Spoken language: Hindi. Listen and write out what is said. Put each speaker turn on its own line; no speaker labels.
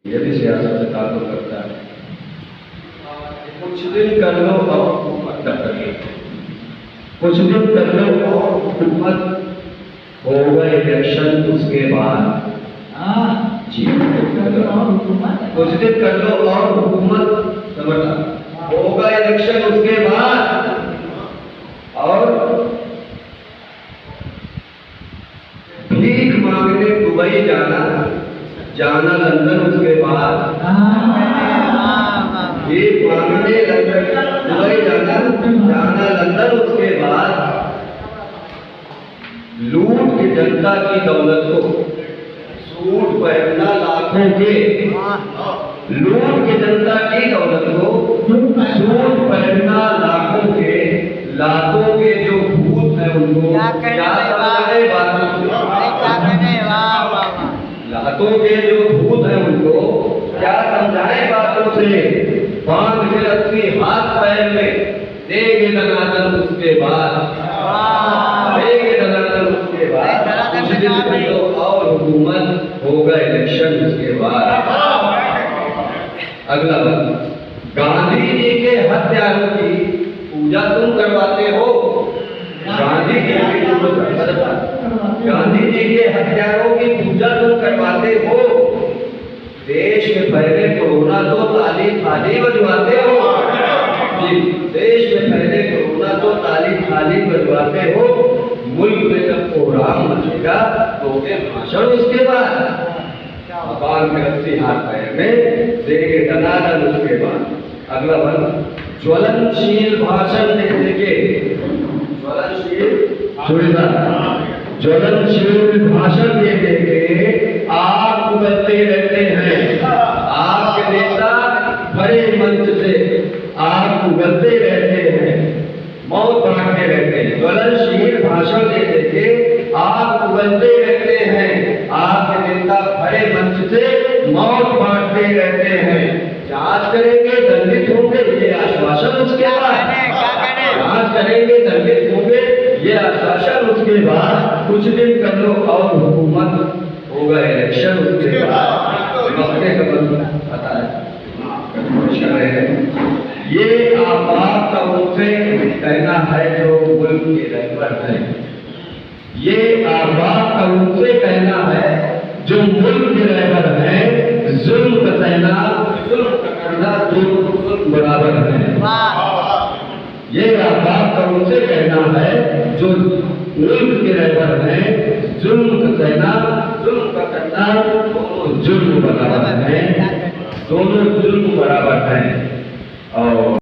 ये भी सियासत से ताल्लुक रखता है। कुछ दिन कर लो और हुकूमत न करिए, कुछ दिन कर लो और हुकूमत होगा इलेक्शन उसके बाद। जी, कुछ दिन कर लो और हुकूमत समझना होगा इलेक्शन उसके बाद। और भीख मांगने दुबई जाना, जाना लंदन उसके बाद। भीख मांगने लंदन दुबई जाना, जाना लंदन उसके बाद। लूट के जनता की दौलत को सूट पहनना लाखों के, लूट के जनता की दौलत को सूट पहनना लाखों के, लाखों के जो भूत है उनको क्या समझाए बातों से, लाखों के जो भूत है उनको क्या समझाए बातों से। बांध के रखी हाथ पैर में, देंगे दनादन उसके बाद, देंगे दनादन उसके बाद। कुछ दिन करो और हुकूमत होगा इलेक्शन उसके बाद। अगला बात, गांधी जी के हत्यारों की पूजा तुम करवाते हो। गांधी जी के हत्यारों की पूजा तुम करवाते हो। देश में पहले कोरोना तो ताली थाली बजवाते हो। जी, देश में पहले कोरोना तो ताली थाली बजवाते हो। मुल्क में जब कोहराम मचेगा तो भाषण उसके बाद। अकाल में रस्सी हाथ पैर में, देंगे दनादन उसके बाद। अगला बंद, ज्वलनशील भाषण देने के, ज्वलनशील भाषण देने के आग उगलते रहते हैं। आपके नेता बड़े मंच से आग उगलते रहते हैं, मौत बांटते रहते हैं। ज्वलनशील भाषण देने के आग उगलते रहते हैं। आपके नेता बड़े मंच से मौत बांटते रहते हैं। जांच करेंगे, दंडित होंगे, ये आश्वासन उसके बाद। जांच करेंगे, दंडित होंगे, ये आश्वासन उसके बाद। कुछ दिन कर लो और हुकूमत होगा इलेक्शन उसके बाद। मौके का पता है ये आपात का उनसे कहना है जो मुल्क के रहबर है। ये आपात का उनसे कहना है जो मुल्क के रहबर है। जुल्म का कहना, जुल्म का करना दोनों बराबर है। ये आपात का उनसे कहना है जो मुल्क के रहबर है। जुल्म का कहना, जुल्म का करना दोनों जुल्म बराबर है, दोनों जुल्म बराबर है।